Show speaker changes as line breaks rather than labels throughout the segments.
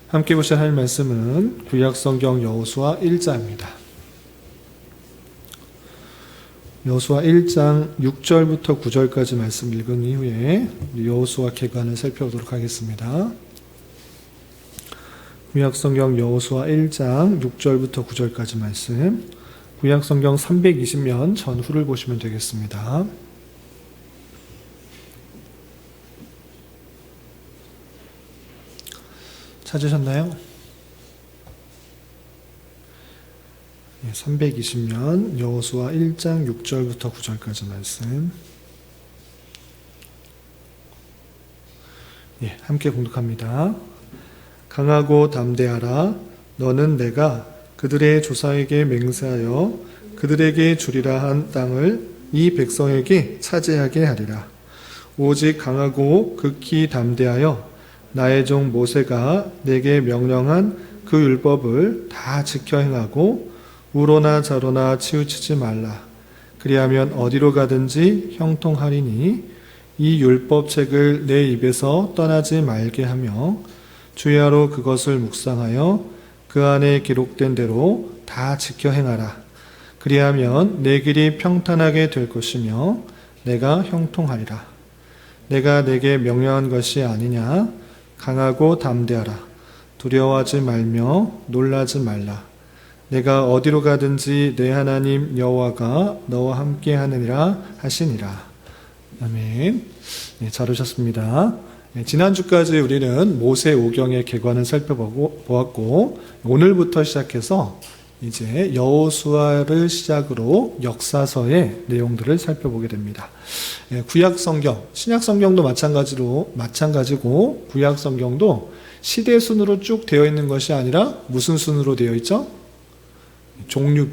함께 보실 할 말씀은 구약성경 여호수아 1장입니다. 여호수아 1장 6절부터 9절까지 말씀 읽은 이후에 여호수아 계관을 살펴보도록 하겠습니다. 구약성경 여호수아 1장 6절부터 9절까지 말씀, 구약성경 320면 전후를 보시면 되겠습니다. 찾으셨나요? 320면 여호수아 1장 6절부터 9절까지 말씀, 함께 봉독합니다. 강하고 담대하라. 너는 내가 그들의 조상에게 맹세하여 그들에게 주리라 한 땅을 이 백성에게 차지하게 하리라. 오직 강하고 극히 담대하여 나의 종 모세가 내게 명령한 그 율법을 다 지켜 행하고 우로나 좌로나 치우치지 말라. 그리하면 어디로 가든지 형통하리니 이 율법책을 내 입에서 떠나지 말게 하며 주야로 그것을 묵상하여 그 안에 기록된 대로 다 지켜 행하라. 그리하면 내 길이 평탄하게 될 것이며 내가 형통하리라. 내가 내게 명령한 것이 아니냐? 강하고 담대하라. 두려워하지 말며 놀라지 말라. 내가 어디로 가든지 내 하나님 여호와가 너와 함께 하느니라 하시니라. 아멘. 잘 오셨습니다. 지난주까지 우리는 모세 오경의 계관을 살펴보았고, 오늘부터 시작해서 이제 여호수아를 시작으로 역사서의 내용들을 살펴보게 됩니다. 구약성경, 신약성경도 마찬가지고 구약성경도 시대 순으로 쭉 되어 있는 것이 아니라 무슨 순으로 되어 있죠? 종류별로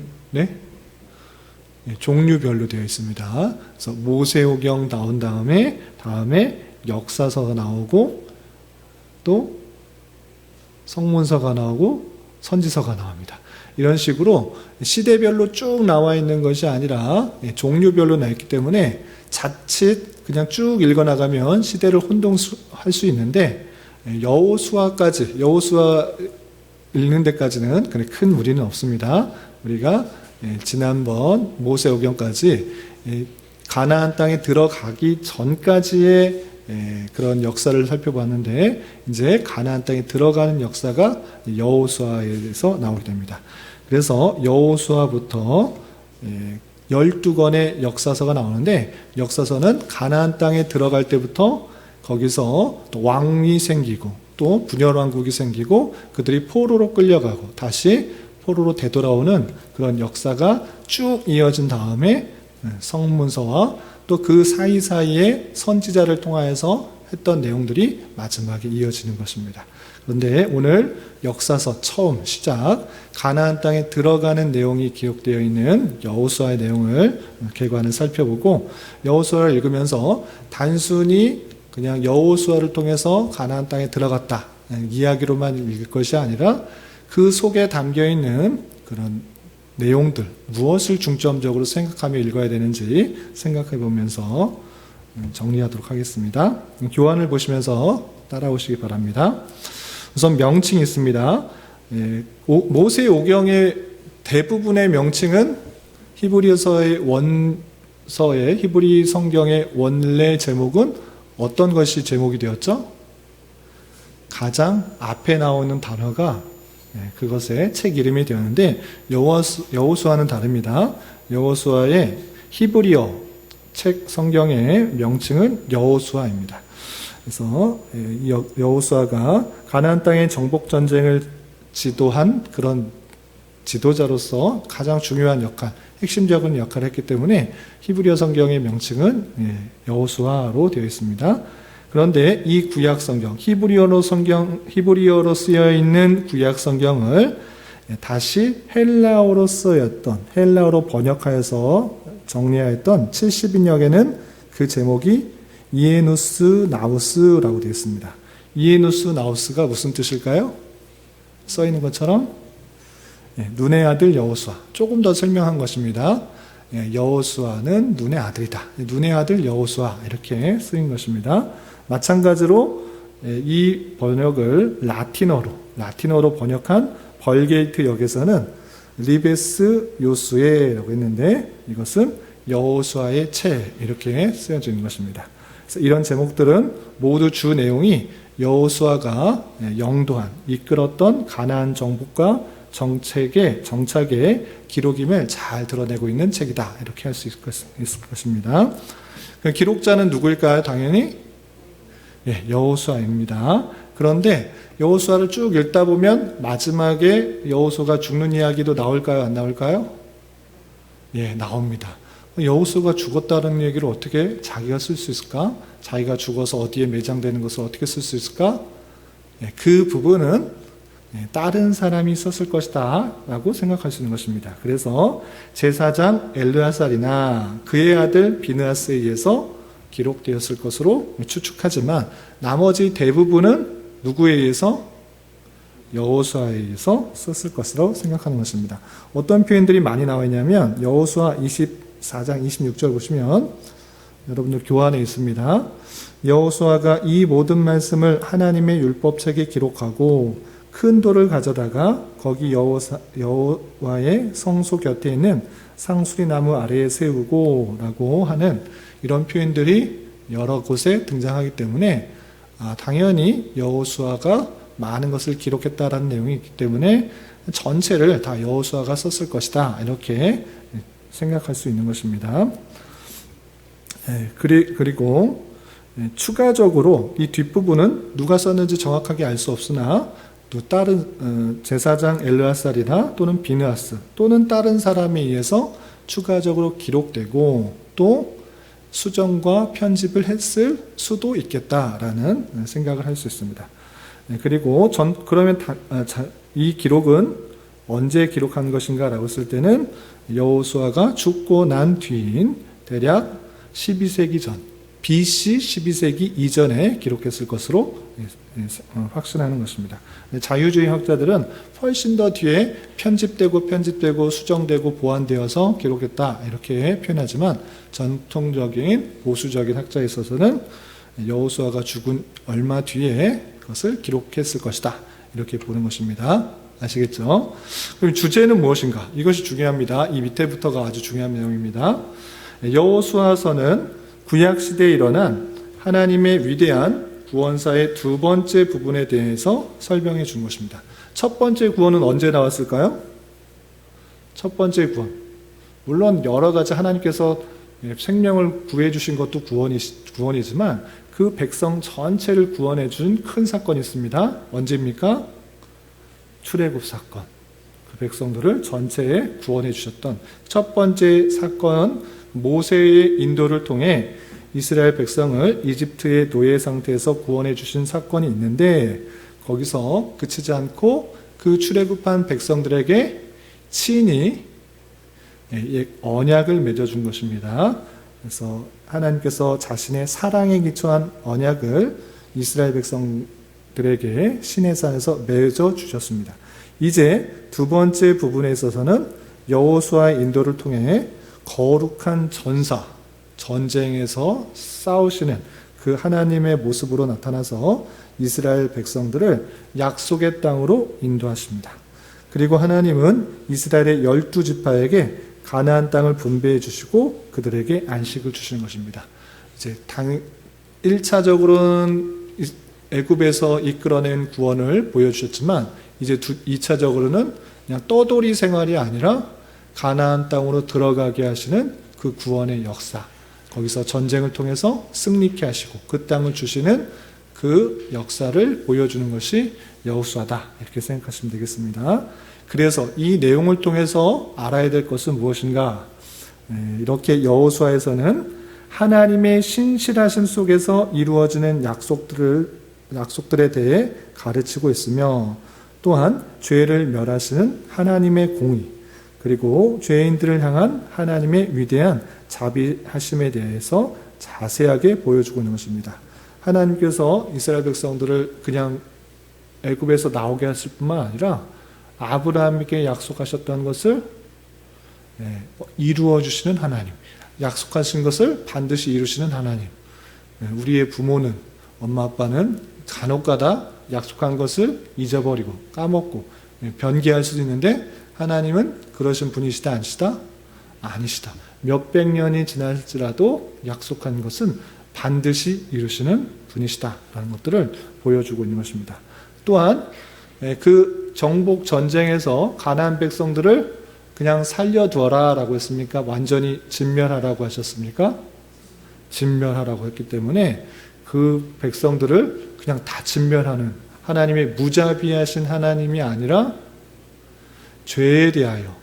되어 있습니다. 그래서 모세오경 나온 다음에 역사서가 나오고 또 성문서가 나오고 선지서가 나옵니다. 이런 식으로 시대별로 쭉 나와 있는 것이 아니라 종류별로 나 있기 때문에 자칫 그냥 쭉 읽어나가면 시대를 혼동할 수 있는데, 여호수아 읽는 데까지는 그렇게 큰 무리는 없습니다. 우리가 지난번 모세오경까지 가나안 땅에 들어가기 전까지의 그런 역사를 살펴봤는데, 이제 가나안 땅에 들어가는 역사가 여호수아에서 나오게 됩니다. 그래서 여호수아부터 12권의 역사서가 나오는데, 역사서는 가나안 땅에 들어갈 때부터 거기서 또 왕이 생기고 또 분열왕국이 생기고 그들이 포로로 끌려가고 다시 포로로 되돌아오는 그런 역사가 쭉 이어진 다음에 성문서와 또 그 사이사이에 선지자를 통하여서 했던 내용들이 마지막에 이어지는 것입니다. 그런데 오늘 역사서 처음 시작, 가나안 땅에 들어가는 내용이 기록되어 있는 여호수아의 내용을 계관을 살펴보고, 여호수아를 읽으면서 단순히 그냥 여호수아를 통해서 가나안 땅에 들어갔다 이야기로만 읽을 것이 아니라 그 속에 담겨 있는 그런 내용들, 무엇을 중점적으로 생각하며 읽어야 되는지 생각해 보면서 정리하도록 하겠습니다. 교환을 보시면서 따라오시기 바랍니다. 우선 명칭이 있습니다. 모세 오경의 대부분의 명칭은 히브리서의 히브리 성경의 원래 제목은 어떤 것이 제목이 되었죠? 가장 앞에 나오는 단어가 그것의 책 이름이 되었는데, 여호수아는 다릅니다. 여호수아의 히브리어 책 성경의 명칭은 여호수아입니다. 그래서 여호수아가 가나안 땅의 정복 전쟁을 지도한 그런 지도자로서 가장 중요한 역할, 핵심적인 역할을 했기 때문에 히브리어 성경의 명칭은 여호수아로 되어 있습니다. 그런데 이 구약 성경, 히브리어로 쓰여 있는 구약 성경을 다시 헬라어로 번역하여서 정리하였던 70인역에는 그 제목이 이에누스 나우스라고 되어 있습니다. 이에누스 나우스가 무슨 뜻일까요? 써 있는 것처럼 눈의 아들 여호수아. 조금 더 설명한 것입니다. 여호수아는 눈의 아들이다. 눈의 아들 여호수아 이렇게 쓰인 것입니다. 마찬가지로 이 번역을 라틴어로 번역한 벌게이트 역에서는 리베스 요수에라고 했는데 이것은 여호수아의 채 이렇게 쓰여져 있는 것입니다. 그래서 이런 제목들은 모두 주 내용이 여호수아가 영도한 이끌었던 가나안 정복과 정착의 기록임을 잘 드러내고 있는 책이다 이렇게 할 수 있을 것입니다. 기록자는 누구일까요? 당연히 여호수아입니다. 그런데 여호수아를 쭉 읽다 보면 마지막에 여호수아가 죽는 이야기도 나올까요? 안 나올까요? 나옵니다. 여호수아가 죽었다는 얘기를 어떻게 자기가 쓸 수 있을까? 자기가 죽어서 어디에 매장되는 것을 어떻게 쓸 수 있을까? 그 부분은 다른 사람이 썼을 것이다 라고 생각할 수 있는 것입니다. 그래서 제사장 엘르아살이나 그의 아들 비느하스에 의해서 기록되었을 것으로 추측하지만 나머지 대부분은 누구에 의해서? 여호수아에 의해서 썼을 것으로 생각하는 것입니다. 어떤 표현들이 많이 나와 있냐면 여호수아 24장 26절 보시면 여러분들 교환에 있습니다. 여호수아가 이 모든 말씀을 하나님의 율법책에 기록하고 큰 돌을 가져다가 거기 여호와의 성소 곁에 있는 상수리 나무 아래에 세우고 라고 하는 이런 표현들이 여러 곳에 등장하기 때문에 당연히 여호수아가 많은 것을 기록했다라는 내용이 있기 때문에 전체를 다 여호수아가 썼을 것이다 이렇게 생각할 수 있는 것입니다. 그리고 추가적으로 이 뒷부분은 누가 썼는지 정확하게 알 수 없으나 또 다른 제사장 엘르아살이나 또는 비느하스 또는 다른 사람에 의해서 추가적으로 기록되고 또 수정과 편집을 했을 수도 있겠다라는 생각을 할 수 있습니다. 그리고 그러면 이 기록은 언제 기록한 것인가라고 했을 때는 여호수아가 죽고 난 뒤인 대략 12세기 전, BC 12세기 이전에 기록했을 것으로 확신하는 것입니다. 자유주의 학자들은 훨씬 더 뒤에 편집되고 수정되고 보완되어서 기록했다 이렇게 표현하지만 전통적인 보수적인 학자에 있어서는 여호수아가 죽은 얼마 뒤에 그것을 기록했을 것이다 이렇게 보는 것입니다. 아시겠죠? 그럼 주제는 무엇인가? 이것이 중요합니다. 이 밑에부터가 아주 중요한 내용입니다. 여호수아서는 구약시대에 일어난 하나님의 위대한 구원사의 두 번째 부분에 대해서 설명해 준 것입니다. 첫 번째 구원은 언제 나왔을까요? 첫 번째 구원. 물론 여러 가지 하나님께서 생명을 구해 주신 것도 구원이지만 그 백성 전체를 구원해 준 큰 사건이 있습니다. 언제입니까? 출애굽 사건. 그 백성들을 전체에 구원해 주셨던 첫 번째 사건, 모세의 인도를 통해 이스라엘 백성을 이집트의 노예 상태에서 구원해 주신 사건이 있는데 거기서 그치지 않고 그 출애굽한 백성들에게 친히 언약을 맺어준 것입니다. 그래서 하나님께서 자신의 사랑에 기초한 언약을 이스라엘 백성들에게 시내산에서 맺어주셨습니다. 이제 두 번째 부분에 있어서는 여호수아의 인도를 통해 거룩한 전쟁에서 싸우시는 그 하나님의 모습으로 나타나서 이스라엘 백성들을 약속의 땅으로 인도하십니다. 그리고 하나님은 이스라엘의 12지파에게 가나안 땅을 분배해 주시고 그들에게 안식을 주시는 것입니다. 이제 1차적으로는 애굽에서 이끌어낸 구원을 보여주셨지만 이제 2차적으로는 그냥 떠돌이 생활이 아니라 가나안 땅으로 들어가게 하시는 그 구원의 역사, 거기서 전쟁을 통해서 승리케 하시고 그 땅을 주시는 그 역사를 보여주는 것이 여호수아다 이렇게 생각하시면 되겠습니다. 그래서 이 내용을 통해서 알아야 될 것은 무엇인가? 이렇게 여호수아에서는 하나님의 신실하심 속에서 이루어지는 약속들에 대해 가르치고 있으며 또한 죄를 멸하시는 하나님의 공의 그리고 죄인들을 향한 하나님의 위대한 자비하심에 대해서 자세하게 보여주고 있는 것입니다. 하나님께서 이스라엘 백성들을 그냥 애굽에서 나오게 하실 뿐만 아니라 아브라함에게 약속하셨던 것을 이루어 주시는 하나님, 약속하신 것을 반드시 이루시는 하나님. 우리의 부모는, 엄마 아빠는 간혹가다 약속한 것을 잊어버리고 까먹고 변개할 수도 있는데 하나님은 그러신 분이시다 아니시다? 아니시다. 몇백 년이 지날지라도 약속한 것은 반드시 이루시는 분이시다라는 것들을 보여주고 있는 것입니다. 또한 그 정복 전쟁에서 가나안 백성들을 그냥 살려두어라 라고 했습니까? 완전히 진멸하라고 하셨습니까? 진멸하라고 했기 때문에 그 백성들을 그냥 다 진멸하는 하나님의 무자비하신 하나님이 아니라 죄에 대하여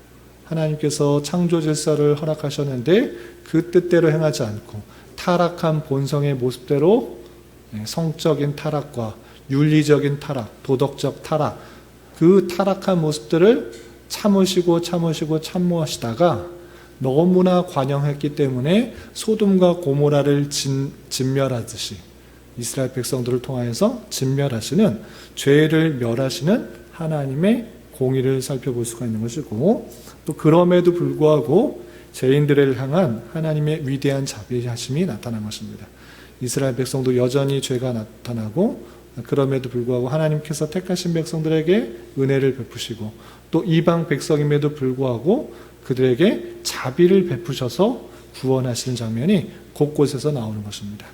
하나님께서 창조 질서를 허락하셨는데 그 뜻대로 행하지 않고 타락한 본성의 모습대로 성적인 타락과 윤리적인 타락, 도덕적 타락, 그 타락한 모습들을 참으시고 참모하시다가 너무나 관영했기 때문에 소돔과 고모라를 진멸하듯이 이스라엘 백성들을 통하여서 진멸하시는, 죄를 멸하시는 하나님의 공의를 살펴볼 수가 있는 것이고, 또 그럼에도 불구하고 죄인들을 향한 하나님의 위대한 자비하심이 나타난 것입니다. 이스라엘 백성도 여전히 죄가 나타나고, 그럼에도 불구하고 하나님께서 택하신 백성들에게 은혜를 베푸시고, 또 이방 백성임에도 불구하고 그들에게 자비를 베푸셔서 구원하시는 장면이 곳곳에서 나오는 것입니다.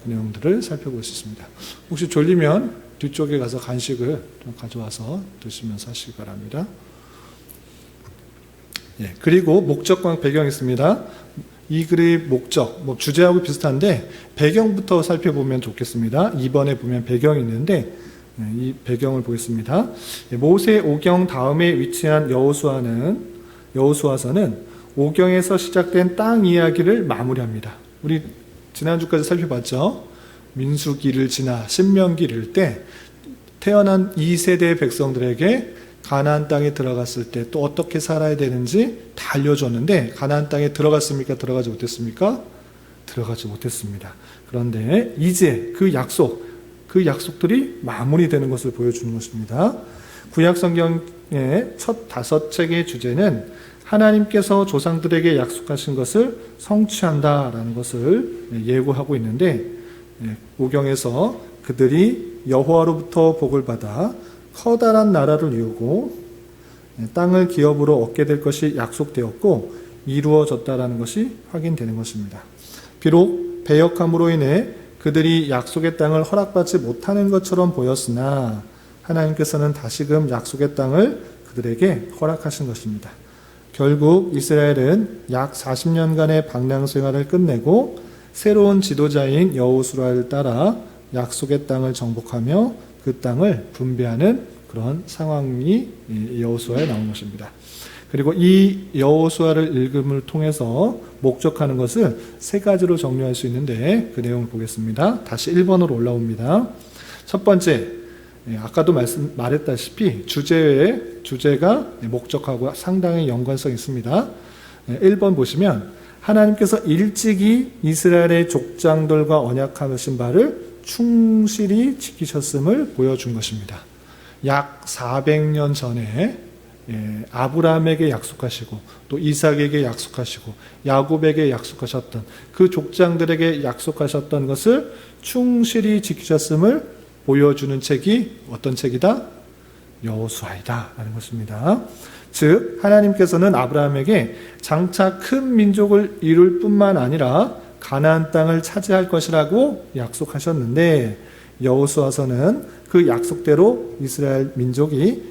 그 내용들을 살펴볼 수 있습니다. 혹시 졸리면 뒤쪽에 가서 간식을 좀 가져와서 드시면서 하시기 바랍니다. 그리고 목적과 배경이 있습니다. 이 글의 목적, 주제하고 비슷한데 배경부터 살펴보면 좋겠습니다. 2번에 보면 배경이 있는데 이 배경을 보겠습니다. 모세 오경 다음에 위치한 여호수아서는 오경에서 시작된 땅 이야기를 마무리합니다. 우리 지난주까지 살펴봤죠. 민수기를 지나 신명기를 읽을 때 태어난 2세대 백성들에게 가나안 땅에 들어갔을 때 또 어떻게 살아야 되는지 다 알려줬는데 가나안 땅에 들어갔습니까? 들어가지 못했습니까? 들어가지 못했습니다. 그런데 이제 그 약속들이 마무리되는 것을 보여주는 것입니다. 구약 성경의 첫 5책의 주제는 하나님께서 조상들에게 약속하신 것을 성취한다라는 것을 예고하고 있는데, 오경에서 그들이 여호와로부터 복을 받아 커다란 나라를 이루고 땅을 기업으로 얻게 될 것이 약속되었고 이루어졌다라는 것이 확인되는 것입니다. 비록 배역함으로 인해 그들이 약속의 땅을 허락받지 못하는 것처럼 보였으나 하나님께서는 다시금 약속의 땅을 그들에게 허락하신 것입니다. 결국 이스라엘은 약 40년간의 방랑 생활을 끝내고 새로운 지도자인 여호수아를 따라 약속의 땅을 정복하며 그 땅을 분배하는 그런 상황이 여호수아에 나온 것입니다. 그리고 이 여호수아를 읽음을 통해서 목적하는 것을 3가지로 정리할 수 있는데 그 내용을 보겠습니다. 다시 1번으로 올라옵니다. 첫 번째, 아까도 말했다시피 주제가 목적하고 상당히 연관성이 있습니다. 1번 보시면 하나님께서 일찍이 이스라엘의 족장들과 언약하신 바를 충실히 지키셨음을 보여준 것입니다. 약 400년 전에 아브라함에게 약속하시고 또 이삭에게 약속하시고 야곱에게 약속하셨던 그 족장들에게 약속하셨던 것을 충실히 지키셨음을 보여주는 책이 어떤 책이다? 여호수아이다 라는 것입니다. 즉 하나님께서는 아브라함에게 장차 큰 민족을 이룰 뿐만 아니라 가나안 땅을 차지할 것이라고 약속하셨는데, 여호수아서는 그 약속대로 이스라엘 민족이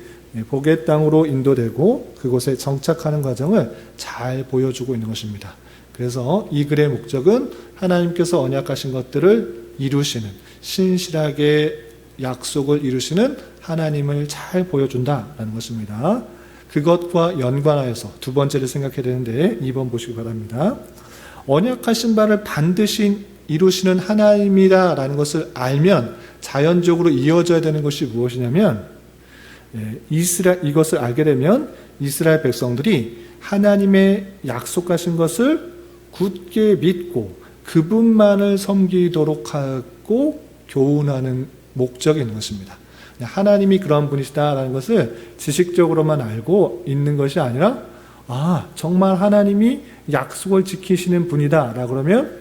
복의 땅으로 인도되고 그곳에 정착하는 과정을 잘 보여주고 있는 것입니다. 그래서 이 글의 목적은 하나님께서 언약하신 것들을 이루시는, 신실하게 약속을 이루시는 하나님을 잘 보여준다라는 것입니다. 그것과 연관하여서 두 번째를 생각해야 되는데 2번 보시기 바랍니다. 언약하신 바를 반드시 이루시는 하나님이다라는 것을 알면 자연적으로 이어져야 되는 것이 무엇이냐면, 이것을 알게 되면 이스라엘 백성들이 하나님의 약속하신 것을 굳게 믿고 그분만을 섬기도록 하고 교훈하는 목적이 있는 것입니다. 하나님이 그런 분이시다라는 것을 지식적으로만 알고 있는 것이 아니라, 정말 하나님이 약속을 지키시는 분이다 라고 그러면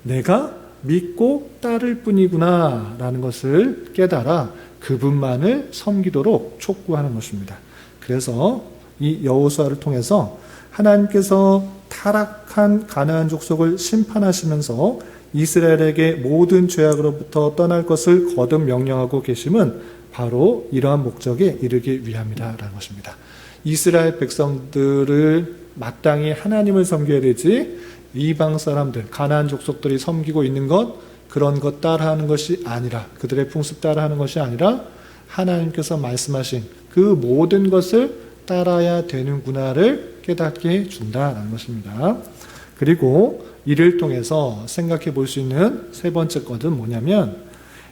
내가 믿고 따를 뿐이구나 라는 것을 깨달아 그분만을 섬기도록 촉구하는 것입니다. 그래서 이 여호수아를 통해서 하나님께서 타락한 가나안 족속을 심판하시면서 이스라엘에게 모든 죄악으로부터 떠날 것을 거듭 명령하고 계심은 바로 이러한 목적에 이르기 위함이다라는 것입니다. 이스라엘 백성들을 마땅히 하나님을 섬겨야 되지 이방 사람들, 가나안 족속들이 섬기고 있는 것, 그런 것 따라하는 것이 아니라, 그들의 풍습 따라하는 것이 아니라 하나님께서 말씀하신 그 모든 것을 따라야 되는구나를 깨닫게 해준다라는 것입니다. 그리고 이를 통해서 생각해 볼 수 있는 세 번째 것은 뭐냐면,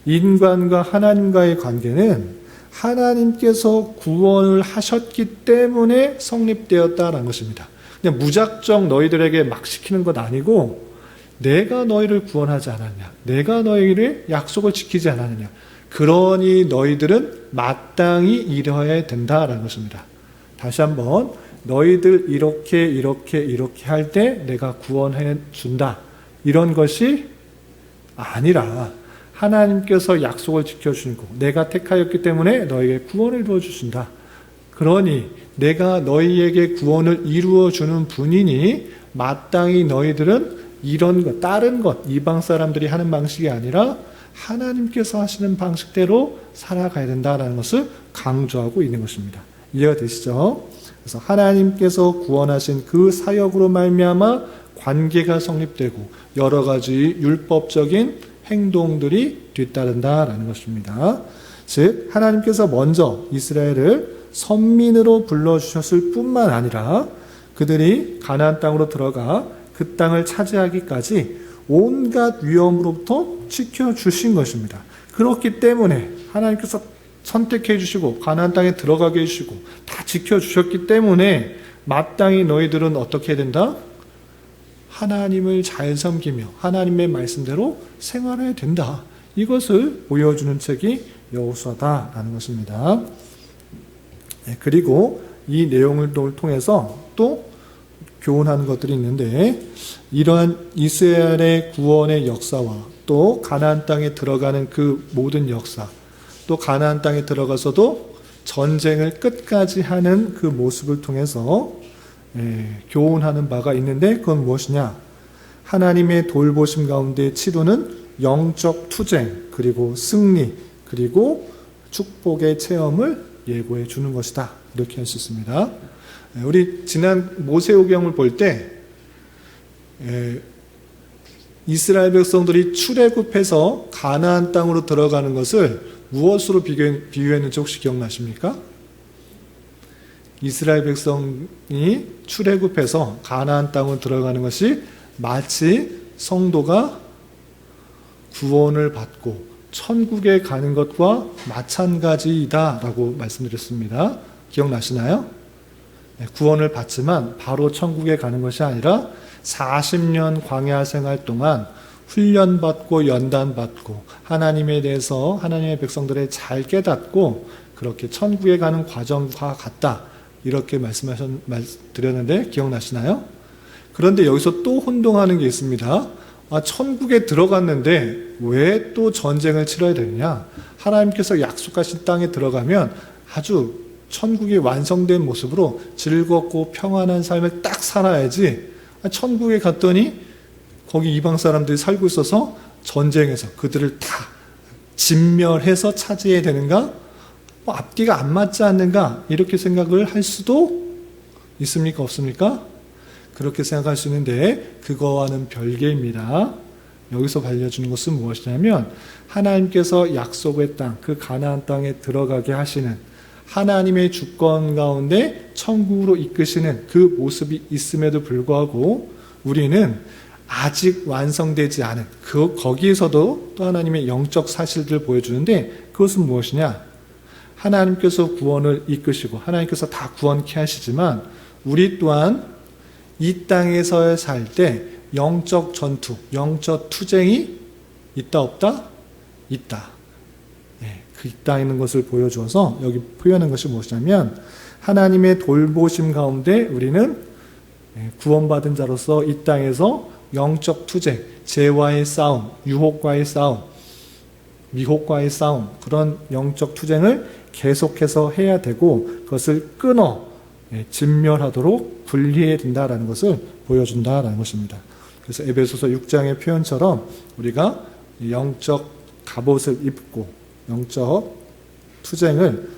인간과 하나님과의 관계는 하나님께서 구원을 하셨기 때문에 성립되었다라는 것입니다. 그냥 무작정 너희들에게 막 시키는 것 아니고, 내가 너희를 구원하지 않았냐, 내가 너희를 약속을 지키지 않았느냐, 그러니 너희들은 마땅히 이뤄야 된다라는 것입니다. 다시 한번, 너희들 이렇게 할 때 내가 구원해 준다, 이런 것이 아니라 하나님께서 약속을 지켜주시고 내가 택하였기 때문에 너희에게 구원을 이루어 주신다. 그러니 내가 너희에게 구원을 이루어 주는 분이니 마땅히 너희들은 이런 것, 다른 것, 이방 사람들이 하는 방식이 아니라 하나님께서 하시는 방식대로 살아가야 된다는 것을 강조하고 있는 것입니다. 이해가 되시죠? 그래서 하나님께서 구원하신 그 사역으로 말미암아 관계가 성립되고 여러 가지 율법적인 행동들이 뒤따른다라는 것입니다. 즉 하나님께서 먼저 이스라엘을 선민으로 불러주셨을 뿐만 아니라 그들이 가나안 땅으로 들어가 그 땅을 차지하기까지 온갖 위험으로부터 지켜주신 것입니다. 그렇기 때문에 하나님께서 선택해 주시고 가나안 땅에 들어가게 해주시고 다 지켜주셨기 때문에 마땅히 너희들은 어떻게 해야 된다? 하나님을 잘 섬기며 하나님의 말씀대로 생활해야 된다. 이것을 보여주는 책이 여호수아다라는 것입니다. 그리고 이 내용을 통해서 또 교훈하는 것들이 있는데, 이러한 이스라엘의 구원의 역사와 또 가나안 땅에 들어가는 그 모든 역사, 또 가나안 땅에 들어가서도 전쟁을 끝까지 하는 그 모습을 통해서 교훈하는 바가 있는데, 그건 무엇이냐? 하나님의 돌보심 가운데 치루는 영적 투쟁, 그리고 승리, 그리고 축복의 체험을 예고해 주는 것이다. 이렇게 할 수 있습니다. 우리 지난 모세오경을 볼 때 이스라엘 백성들이 출애굽해서 가나안 땅으로 들어가는 것을 무엇으로 비유했는지 혹시 기억나십니까? 이스라엘 백성이 출애굽해서 가나안 땅으로 들어가는 것이 마치 성도가 구원을 받고 천국에 가는 것과 마찬가지이다라고 말씀드렸습니다. 기억나시나요? 구원을 받지만 바로 천국에 가는 것이 아니라 40년 광야 생활 동안 훈련받고 연단받고 하나님에 대해서 하나님의 백성들을 잘 깨닫고 그렇게 천국에 가는 과정과 같다, 이렇게 말씀드렸는데 기억나시나요? 그런데 여기서 또 혼동하는 게 있습니다. 천국에 들어갔는데 왜 또 전쟁을 치러야 되느냐? 하나님께서 약속하신 땅에 들어가면 아주 천국이 완성된 모습으로 즐겁고 평안한 삶을 딱 살아야지, 천국에 갔더니 거기 이방 사람들이 살고 있어서 전쟁에서 그들을 다 진멸해서 차지해야 되는가? 앞뒤가 안 맞지 않는가? 이렇게 생각을 할 수도 있습니까? 없습니까? 그렇게 생각할 수 있는데 그거와는 별개입니다. 여기서 알려주는 것은 무엇이냐면, 하나님께서 약속의 땅, 그 가나안 땅에 들어가게 하시는 하나님의 주권 가운데 천국으로 이끄시는 그 모습이 있음에도 불구하고 우리는 아직 완성되지 않은 거기에서도 또 하나님의 영적 사실들을 보여주는데, 그것은 무엇이냐? 하나님께서 구원을 이끄시고 하나님께서 다 구원케 하시지만 우리 또한 이 땅에서 살 때 영적 전투, 영적 투쟁이 있다 없다? 있다. 그 있다 있는 것을 보여주어서 여기 표현한 것이 무엇이냐면, 하나님의 돌보심 가운데 우리는 구원받은 자로서 이 땅에서 영적 투쟁, 죄와의 싸움, 유혹과의 싸움, 미혹과의 싸움, 그런 영적 투쟁을 계속해서 해야 되고 그것을 끊어 진멸하도록 분리해야 된다라는 것을 보여준다라는 것입니다. 그래서 에베소서 6장의 표현처럼 우리가 영적 갑옷을 입고 영적 투쟁을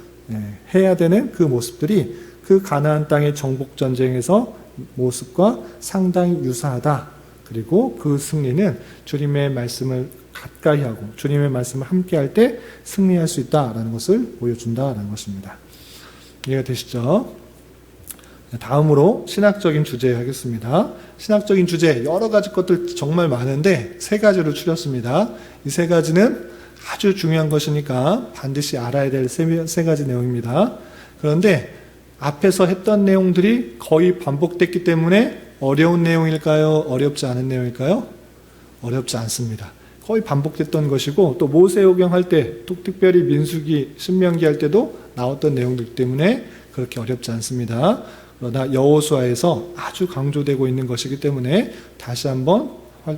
해야 되는 그 모습들이 그 가나안 땅의 정복 전쟁에서 모습과 상당히 유사하다. 그리고 그 승리는 주님의 말씀을 가까이 하고 주님의 말씀을 함께 할 때 승리할 수 있다라는 것을 보여준다라는 것입니다. 이해가 되시죠? 다음으로 신학적인 주제 하겠습니다. 신학적인 주제 여러 가지 것들 정말 많은데 세 가지로 추렸습니다. 이 세 가지는 아주 중요한 것이니까 반드시 알아야 될 세 가지 내용입니다. 그런데 앞에서 했던 내용들이 거의 반복됐기 때문에 어려운 내용일까요? 어렵지 않은 내용일까요? 어렵지 않습니다. 거의 반복됐던 것이고 또 모세오경 할 때, 또 특별히 민수기, 신명기 할 때도 나왔던 내용들 때문에 그렇게 어렵지 않습니다. 그러나 여호수아에서 아주 강조되고 있는 것이기 때문에 다시 한번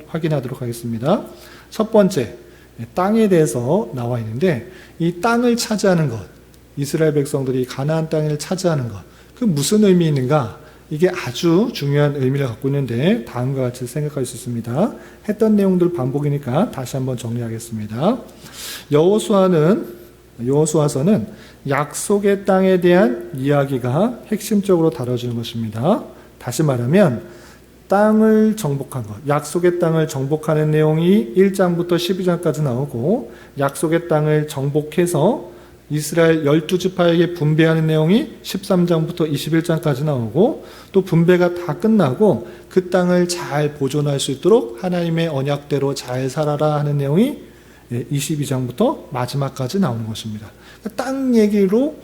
확인하도록 하겠습니다. 첫 번째, 땅에 대해서 나와 있는데 이 땅을 차지하는 것, 이스라엘 백성들이 가나안 땅을 차지하는 것, 그 무슨 의미 있는가? 이게 아주 중요한 의미를 갖고 있는데 다음과 같이 생각할 수 있습니다. 했던 내용들 반복이니까 다시 한번 정리하겠습니다. 여호수아서는 약속의 땅에 대한 이야기가 핵심적으로 다뤄지는 것입니다. 다시 말하면 땅을 정복한 것, 약속의 땅을 정복하는 내용이 1장부터 12장까지 나오고 약속의 땅을 정복해서 이스라엘 12지파에게 분배하는 내용이 13장부터 21장까지 나오고 또 분배가 다 끝나고 그 땅을 잘 보존할 수 있도록 하나님의 언약대로 잘 살아라 하는 내용이 22장부터 마지막까지 나오는 것입니다. 땅 얘기로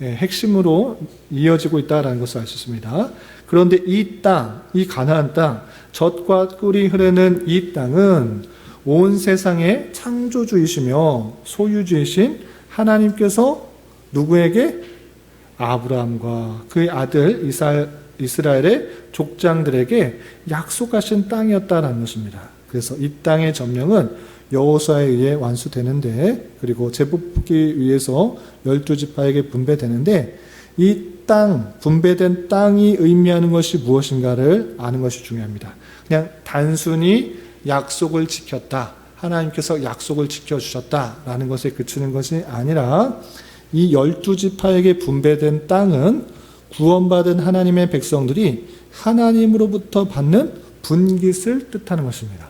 핵심으로 이어지고 있다는 것을 알 수 있습니다. 그런데 이 땅, 이 가나안 땅, 젖과 꿀이 흐르는 이 땅은 온 세상의 창조주이시며 소유주이신 하나님께서 누구에게? 아브라함과 그의 아들 이스라엘의 족장들에게 약속하신 땅이었다는 것입니다. 그래서 이 땅의 점령은 여호수아에 의해 완수되는데 그리고 제법 뽑기 위해서 12지파에게 분배되는데 이 땅, 분배된 땅이 의미하는 것이 무엇인가를 아는 것이 중요합니다. 그냥 단순히 약속을 지켰다. 하나님께서 약속을 지켜주셨다라는 것에 그치는 것이 아니라 이 12지파에게 분배된 땅은 구원받은 하나님의 백성들이 하나님으로부터 받는 분깃을 뜻하는 것입니다.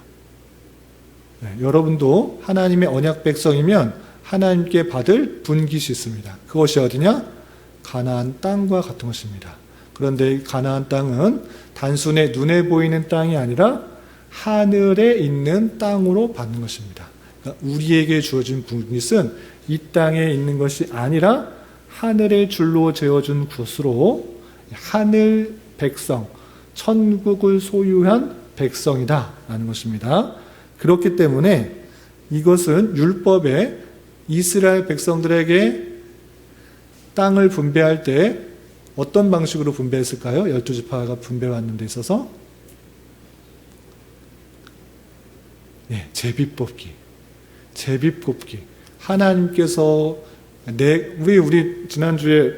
여러분도 하나님의 언약 백성이면 하나님께 받을 분깃이 있습니다. 그것이 어디냐? 가나안 땅과 같은 것입니다. 그런데 이 가나안 땅은 단순히 눈에 보이는 땅이 아니라 하늘에 있는 땅으로 받는 것입니다. 그러니까 우리에게 주어진 분깃은 이 땅에 있는 것이 아니라 하늘의 줄로 재어준 것으로 하늘 백성, 천국을 소유한 백성이다라는 것입니다. 그렇기 때문에 이것은 율법에 이스라엘 백성들에게 땅을 분배할 때 어떤 방식으로 분배했을까요? 12지파가 분배받는 데 있어서 제비뽑기. 하나님께서 우리 지난주에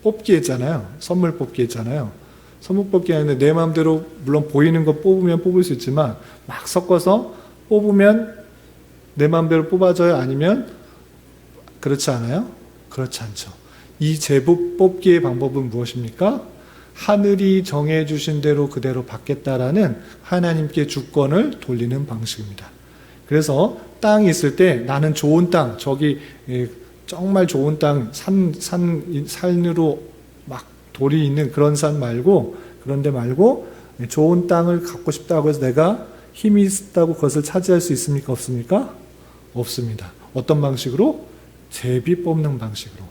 뽑기 했잖아요. 선물 뽑기 했잖아요. 선물 뽑기 하는데 내 마음대로 물론 보이는 거 뽑으면 뽑을 수 있지만 막 섞어서 뽑으면 내 마음대로 뽑아져요? 아니면 그렇지 않아요? 그렇지 않죠. 이 제비 뽑기의 방법은 무엇입니까? 하늘이 정해주신 대로 그대로 받겠다라는 하나님께 주권을 돌리는 방식입니다. 그래서 땅이 있을 때 나는 좋은 땅, 저기 정말 좋은 땅, 산으로 막 돌이 있는 그런 산 말고, 그런데 말고 좋은 땅을 갖고 싶다고 해서 내가 힘이 있다고 그것을 차지할 수 있습니까? 없습니까? 없습니다. 어떤 방식으로? 제비 뽑는 방식으로.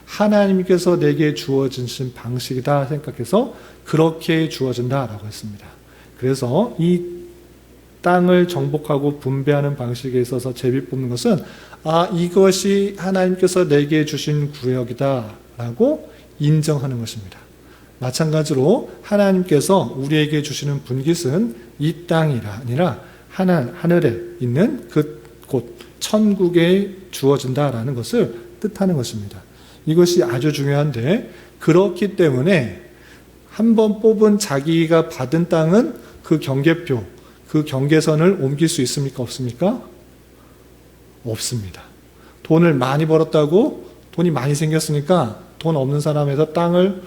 하나님께서 내게 주어진 방식이다 생각해서 그렇게 주어진다라고 했습니다. 그래서 이 땅을 정복하고 분배하는 방식에 있어서 제비 뽑는 것은 이것이 하나님께서 내게 주신 구역이다 라고 인정하는 것입니다. 마찬가지로 하나님께서 우리에게 주시는 분깃은 이 땅이 아니라 하늘에 있는 그 곳 천국에 주어진다라는 것을 뜻하는 것입니다. 이것이 아주 중요한데, 그렇기 때문에 한번 뽑은 자기가 받은 땅은 그 경계표, 그 경계선을 옮길 수 있습니까? 없습니까? 없습니다. 돈을 많이 벌었다고 돈이 많이 생겼으니까 돈 없는 사람에서 땅을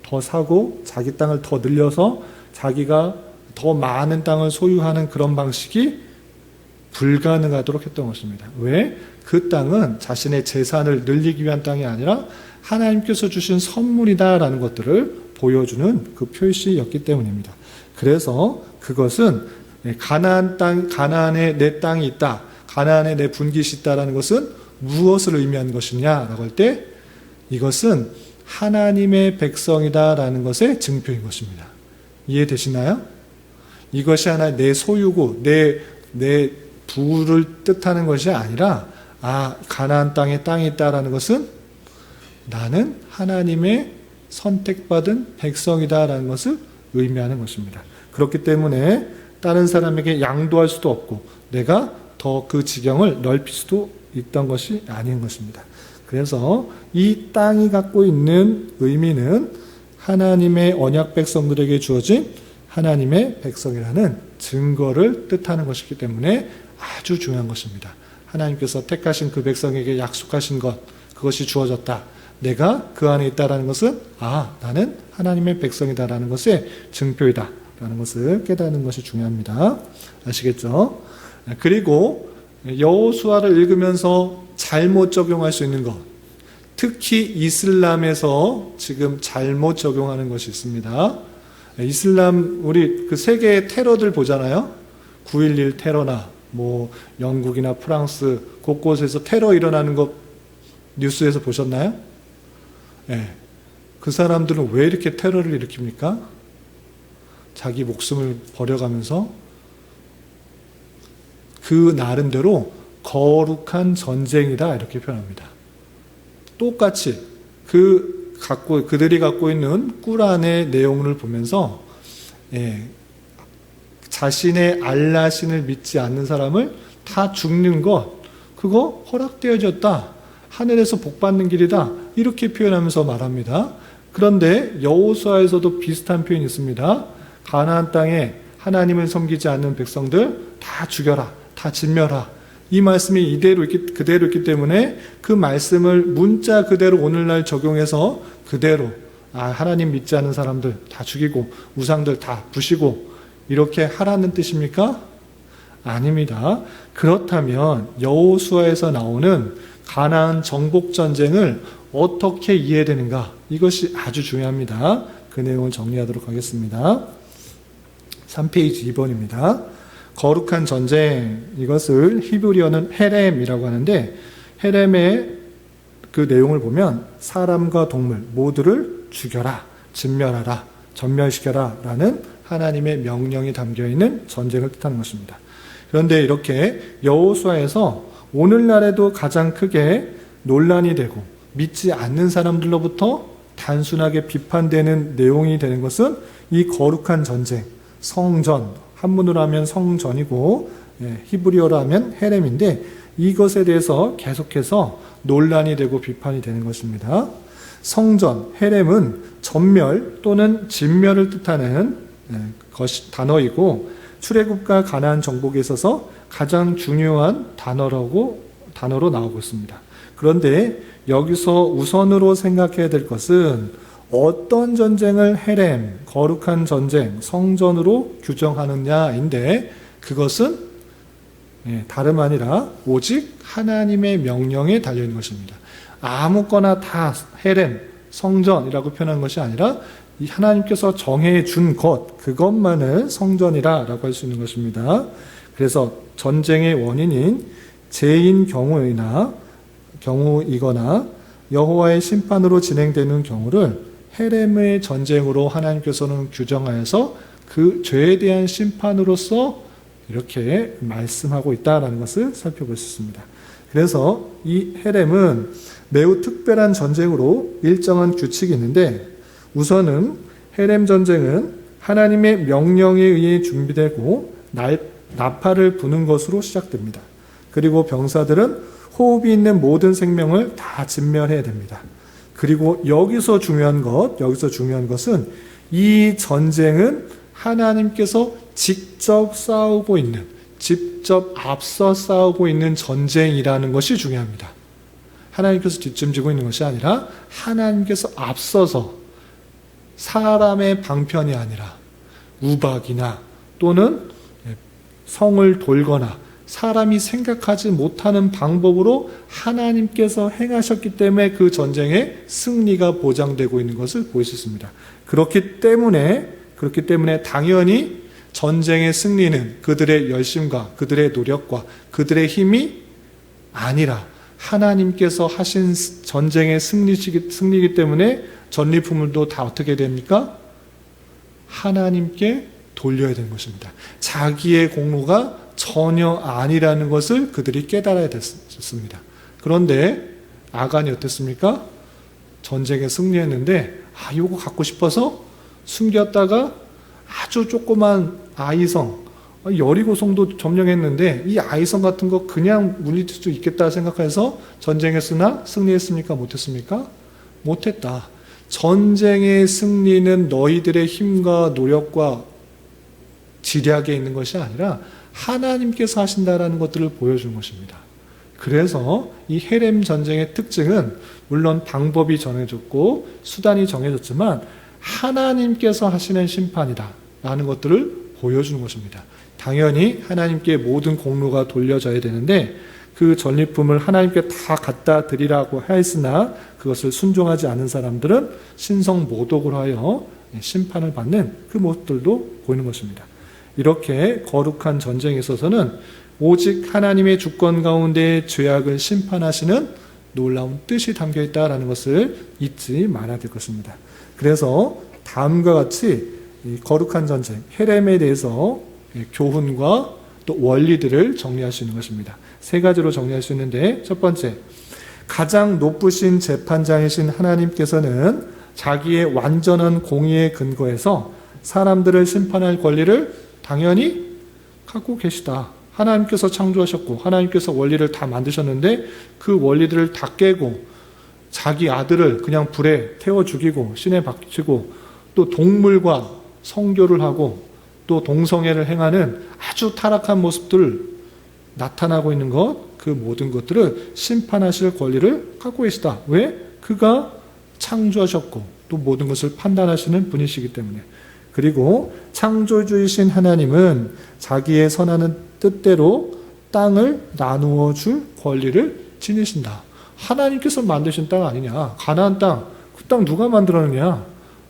더 사고 자기 땅을 더 늘려서 자기가 더 많은 땅을 소유하는 그런 방식이 불가능하도록 했던 것입니다. 왜? 그 땅은 자신의 재산을 늘리기 위한 땅이 아니라 하나님께서 주신 선물이다라는 것들을 보여주는 그 표시였기 때문입니다. 그래서 그것은 가나안 땅, 가나안에 내 땅이 있다, 가나안에 내 분깃이 있다라는 것은 무엇을 의미하는 것이냐라고 할 때, 이것은 하나님의 백성이다라는 것의 증표인 것입니다. 이해되시나요? 이것이 하나의 내 소유고 내 부를 뜻하는 것이 아니라, 가나안 땅에 땅이 있다라는 것은 나는 하나님의 선택받은 백성이다라는 것을 의미하는 것입니다. 그렇기 때문에 다른 사람에게 양도할 수도 없고 내가 더 그 지경을 넓힐 수도 있던 것이 아닌 것입니다. 그래서 이 땅이 갖고 있는 의미는 하나님의 언약 백성들에게 주어진 하나님의 백성이라는 증거를 뜻하는 것이기 때문에 아주 중요한 것입니다. 하나님께서 택하신 그 백성에게 약속하신 것, 그것이 주어졌다. 내가 그 안에 있다라는 것은 나는 하나님의 백성이다라는 것의 증표이다 라는 것을 깨닫는 것이 중요합니다. 아시겠죠? 그리고 여호수아를 읽으면서 잘못 적용할 수 있는 것, 특히 이슬람에서 지금 잘못 적용하는 것이 있습니다. 이슬람, 우리 그 세계의 테러들 보잖아요. 9.11 테러나 영국이나 프랑스 곳곳에서 테러 일어나는 것 뉴스에서 보셨나요? 그 사람들은 왜 이렇게 테러를 일으킵니까? 자기 목숨을 버려가면서 그 나름대로 거룩한 전쟁이다 이렇게 표현합니다. 똑같이 그들이 갖고 있는 꾸란의 내용을 보면서 자신의 알라신을 믿지 않는 사람을 다 죽는 것, 그거 허락되어졌다, 하늘에서 복받는 길이다 이렇게 표현하면서 말합니다. 그런데 여호수아에서도 비슷한 표현이 있습니다. 가나안 땅에 하나님을 섬기지 않는 백성들 다 죽여라, 다 진멸하. 이 말씀이 그대로 있기 때문에 그 말씀을 문자 그대로 오늘날 적용해서 그대로 하나님 믿지 않는 사람들 다 죽이고 우상들 다 부시고 이렇게 하라는 뜻입니까? 아닙니다. 그렇다면 여호수아에서 나오는 가나안 정복 전쟁을 어떻게 이해되는가? 이것이 아주 중요합니다. 그 내용을 정리하도록 하겠습니다. 3페이지 2번입니다. 거룩한 전쟁, 이것을 히브리어는 헤렘이라고 하는데, 헤렘의 그 내용을 보면 사람과 동물 모두를 죽여라, 진멸하라, 전멸시켜라 라는 하나님의 명령이 담겨있는 전쟁을 뜻하는 것입니다. 그런데 이렇게 여호수아에서 오늘날에도 가장 크게 논란이 되고 믿지 않는 사람들로부터 단순하게 비판되는 내용이 되는 것은 이 거룩한 전쟁, 성전, 한문으로 하면 성전이고 히브리어로 하면 헤렘인데, 이것에 대해서 계속해서 논란이 되고 비판이 되는 것입니다. 성전, 헤렘은 전멸 또는 진멸을 뜻하는 단어이고, 출애굽과 가나안 정복에 있어서 가장 중요한 단어로 나오고 있습니다. 그런데 여기서 우선으로 생각해야 될 것은 어떤 전쟁을 헤렘, 거룩한 전쟁, 성전으로 규정하느냐인데, 그것은 다름 아니라 오직 하나님의 명령에 달려있는 것입니다. 아무거나 다 헤렘, 성전이라고 표현한 것이 아니라 하나님께서 정해준 것, 그것만을 성전이라고 할 수 있는 것입니다. 그래서 전쟁의 원인인 죄인 경우이거나 여호와의 심판으로 진행되는 경우를 헤렘의 전쟁으로 하나님께서는 규정하여서 그 죄에 대한 심판으로서 이렇게 말씀하고 있다는 것을 살펴볼 수 있습니다. 그래서 이 헤렘은 매우 특별한 전쟁으로 일정한 규칙이 있는데, 우선은 헤렘 전쟁은 하나님의 명령에 의해 준비되고 나팔을 부는 것으로 시작됩니다. 그리고 병사들은 호흡이 있는 모든 생명을 다 진멸해야 됩니다. 그리고 여기서 중요한 것은 이 전쟁은 하나님께서 직접 앞서 싸우고 있는 전쟁이라는 것이 중요합니다. 하나님께서 뒷짐지고 있는 것이 아니라 하나님께서 앞서서 사람의 방편이 아니라 우박이나 또는 성을 돌거나 사람이 생각하지 못하는 방법으로 하나님께서 행하셨기 때문에 그 전쟁의 승리가 보장되고 있는 것을 볼 수 있습니다. 그렇기 때문에 당연히 전쟁의 승리는 그들의 열심과 그들의 노력과 그들의 힘이 아니라 하나님께서 하신 전쟁의 승리이기 때문에 전리품을도 다 어떻게 됩니까? 하나님께 돌려야 되는 것입니다. 자기의 공로가 전혀 아니라는 것을 그들이 깨달아야 됐습니다. 그런데 아간이 어땠습니까? 전쟁에 승리했는데 이거 갖고 싶어서 숨겼다가 아주 조그만 아이성, 여리고성도 점령했는데 이 아이성 같은 거 그냥 물리칠 수 있겠다 생각해서 전쟁했으나 승리했습니까? 못했습니까? 못했다. 전쟁의 승리는 너희들의 힘과 노력과 지략에 있는 것이 아니라 하나님께서 하신다라는 것들을 보여주는 것입니다. 그래서 이 헤렘 전쟁의 특징은 물론 방법이 정해졌고 수단이 정해졌지만 하나님께서 하시는 심판이다라는 것들을 보여주는 것입니다. 당연히 하나님께 모든 공로가 돌려져야 되는데 그 전리품을 하나님께 다 갖다 드리라고 하였으나 그것을 순종하지 않은 사람들은 신성모독을 하여 심판을 받는 그 모습들도 보이는 것입니다. 이렇게 거룩한 전쟁에 있어서는 오직 하나님의 주권 가운데 죄악을 심판하시는 놀라운 뜻이 담겨 있다는 것을 잊지 말아야 될 것입니다. 그래서 다음과 같이 이 거룩한 전쟁, 헤렘에 대해서 교훈과 또 원리들을 정리할 수 있는 것입니다. 세 가지로 정리할 수 있는데, 첫 번째, 가장 높으신 재판장이신 하나님께서는 자기의 완전한 공의에 근거해서 사람들을 심판할 권리를 당연히 갖고 계시다. 하나님께서 창조하셨고 하나님께서 원리를 다 만드셨는데 그 원리들을 다 깨고 자기 아들을 그냥 불에 태워 죽이고 신에 박히고 또 동물과 성교를 하고 또 동성애를 행하는 아주 타락한 모습들 나타나고 있는 것, 그 모든 것들을 심판하실 권리를 갖고 계시다. 왜? 그가 창조하셨고 또 모든 것을 판단하시는 분이시기 때문에. 그리고 창조주이신 하나님은 자기의 선하는 뜻대로 땅을 나누어 줄 권리를 지니신다. 하나님께서 만드신 땅 아니냐? 가나안 땅, 그 땅 누가 만들었느냐?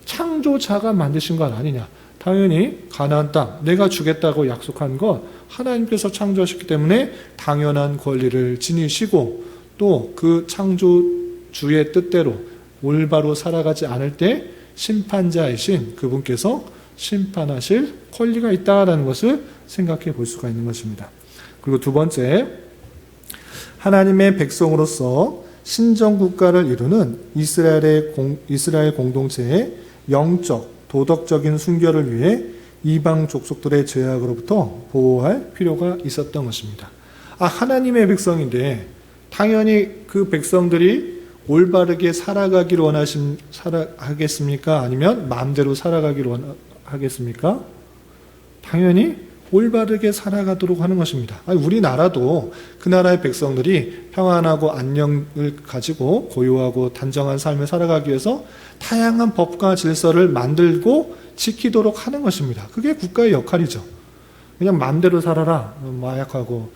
창조자가 만드신 것 아니냐? 당연히 가나안 땅, 내가 주겠다고 약속한 것 하나님께서 창조하셨기 때문에 당연한 권리를 지니시고 또 그 창조주의 뜻대로 올바로 살아가지 않을 때 심판자이신 그분께서 심판하실 권리가 있다는 것을 생각해 볼 수가 있는 것입니다. 그리고 두 번째, 하나님의 백성으로서 신정국가를 이루는 이스라엘 공동체의 영적, 도덕적인 순결을 위해 이방 족속들의 죄악으로부터 보호할 필요가 있었던 것입니다. 하나님의 백성인데 당연히 그 백성들이 올바르게 살아가기를 하겠습니까? 아니면 마음대로 살아가기를 하겠습니까? 당연히 올바르게 살아가도록 하는 것입니다. 우리나라도 그 나라의 백성들이 평안하고 안녕을 가지고 고요하고 단정한 삶을 살아가기 위해서 다양한 법과 질서를 만들고 지키도록 하는 것입니다. 그게 국가의 역할이죠. 그냥 마음대로 살아라, 마약하고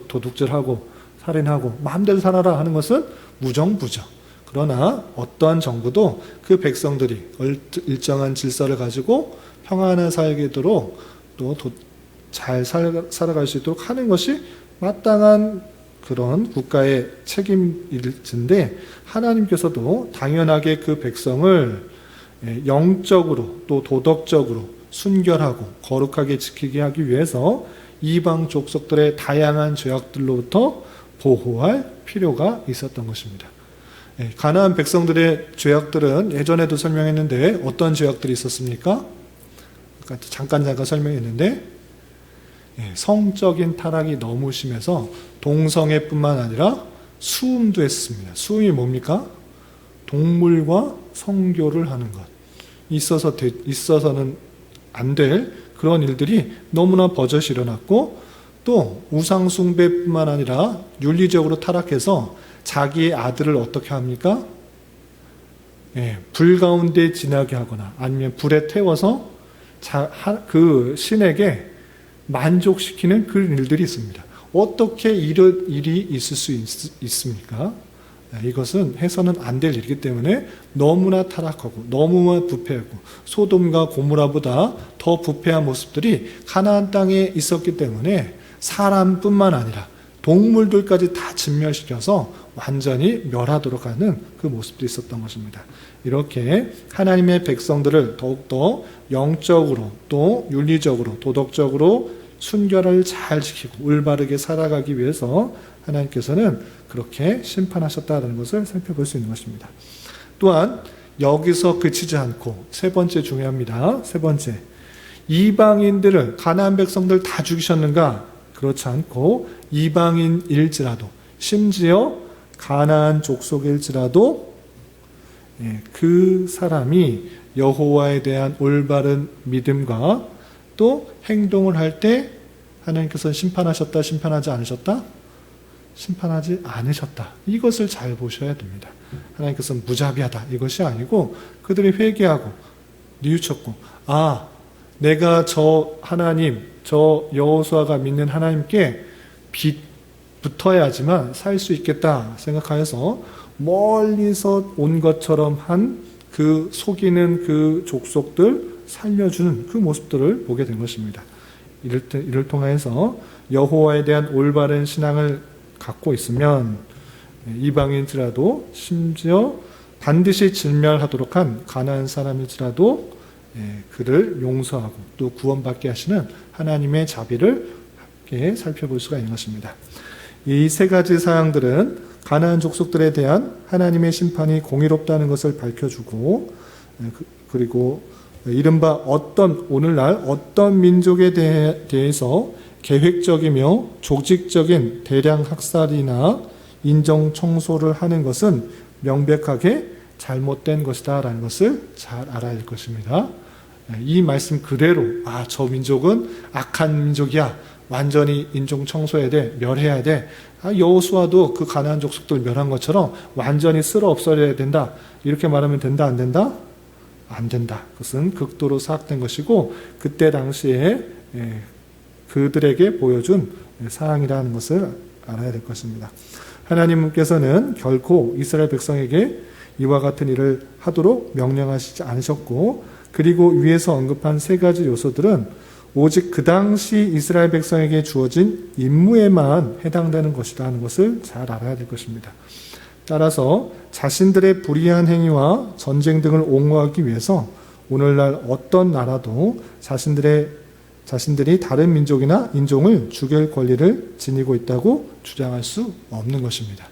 도둑질하고 살인하고 마음대로 살아라 하는 것은 무정부죠. 그러나 어떠한 정부도 그 백성들이 일정한 질서를 가지고 평안하게 살도록 또 잘 살아갈 수 있도록 하는 것이 마땅한 그런 국가의 책임일진데 하나님께서도 당연하게 그 백성을 영적으로 또 도덕적으로 순결하고 거룩하게 지키게 하기 위해서 이방 족속들의 다양한 죄악들로부터 보호할 필요가 있었던 것입니다. 가나안 백성들의 죄악들은 예전에도 설명했는데 어떤 죄악들이 있었습니까? 잠깐 설명했는데 성적인 타락이 너무 심해서 동성애뿐만 아니라 수음도 했습니다. 수음이 뭡니까? 동물과 성교를 하는 것. 있어서는 안 될 그런 일들이 너무나 버젓이 일어났고, 또 우상숭배뿐만 아니라 윤리적으로 타락해서 자기의 아들을 어떻게 합니까? 불 가운데 지나게 하거나 아니면 불에 태워서 그 신에게 만족시키는 그런 일들이 있습니다. 어떻게 이런 일이 있을 수 있습니까? 이것은 해서는 안 될 일이기 때문에 너무나 타락하고 너무나 부패하고 소돔과 고모라보다 더 부패한 모습들이 가나안 땅에 있었기 때문에 사람뿐만 아니라 동물들까지 다 진멸시켜서 완전히 멸하도록 하는 그 모습도 있었던 것입니다. 이렇게 하나님의 백성들을 더욱더 영적으로 또 윤리적으로 도덕적으로 순결을 잘 지키고 올바르게 살아가기 위해서 하나님께서는 그렇게 심판하셨다는 것을 살펴볼 수 있는 것입니다. 또한 여기서 그치지 않고 세 번째 중요합니다. 세 번째, 이방인들을 가나안 백성들 다 죽이셨는가? 그렇지 않고 이방인일지라도 심지어 가나안 족속일지라도 그 사람이 여호와에 대한 올바른 믿음과 또 행동을 할 때 하나님께서 심판하셨다, 심판하지 않으셨다? 심판하지 않으셨다. 이것을 잘 보셔야 됩니다. 하나님께서는 무자비하다 이것이 아니고 그들이 회개하고 뉘우쳤고, 내가 저 하나님, 저 여호수아가 믿는 하나님께 붙어야지만 살 수 있겠다 생각하여서 멀리서 온 것처럼 한 그 속이는 그 족속들 살려주는 그 모습들을 보게 된 것입니다. 이를 통해서 여호와에 대한 올바른 신앙을 갖고 있으면 이방인일지라도 심지어 반드시 진멸하도록 한 가나안 사람일지라도 그를 용서하고 또 구원받게 하시는 하나님의 자비를 함께 살펴볼 수가 있는 것입니다. 이 세 가지 사항들은 가나안 족속들에 대한 하나님의 심판이 공의롭다는 것을 밝혀주고, 그리고 이른바 오늘날 어떤 민족에 대해서 계획적이며 조직적인 대량 학살이나 인종 청소를 하는 것은 명백하게 잘못된 것이다 라는 것을 잘 알아야 할 것입니다. 이 말씀 그대로 저 민족은 악한 민족이야, 완전히 인종 청소해야 돼, 멸해야 돼, 여호수아도 그 가나안 족속들 멸한 것처럼 완전히 쓸어 없애야 된다, 이렇게 말하면 된다 안 된다? 안 된다. 그것은 극도로 사악된 것이고 그때 당시에 그들에게 보여준 사랑이라는 것을 알아야 될 것입니다. 하나님께서는 결코 이스라엘 백성에게 이와 같은 일을 하도록 명령하시지 않으셨고, 그리고 위에서 언급한 세 가지 요소들은 오직 그 당시 이스라엘 백성에게 주어진 임무에만 해당되는 것이라는 것을 잘 알아야 될 것입니다. 따라서 자신들의 불의한 행위와 전쟁 등을 옹호하기 위해서 오늘날 어떤 나라도 자신들이 다른 민족이나 인종을 죽일 권리를 지니고 있다고 주장할 수 없는 것입니다.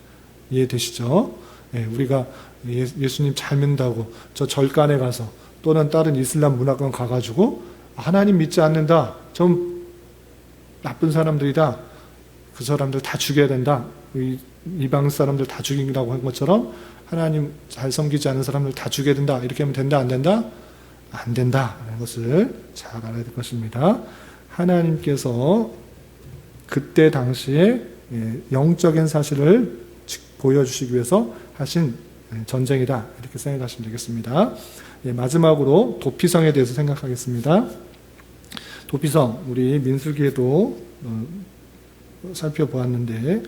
이해되시죠? 우리가 예수님 잘 믿는다고 저 절간에 가서 또는 다른 이슬람 문화권 가가지고 하나님 믿지 않는다, 좀 나쁜 사람들이다, 그 사람들 다 죽여야 된다, 이방 사람들 다 죽인다고 한 것처럼 하나님 잘 섬기지 않는 사람들 다 죽여야 된다, 이렇게 하면 된다 안 된다? 안 된다 라는 것을 잘 알아야 될 것입니다. 하나님께서 그때 당시에 영적인 사실을 보여주시기 위해서 하신 전쟁이다, 이렇게 생각하시면 되겠습니다. 마지막으로 도피성에 대해서 생각하겠습니다. 도피성, 우리 민수기에도 살펴보았는데,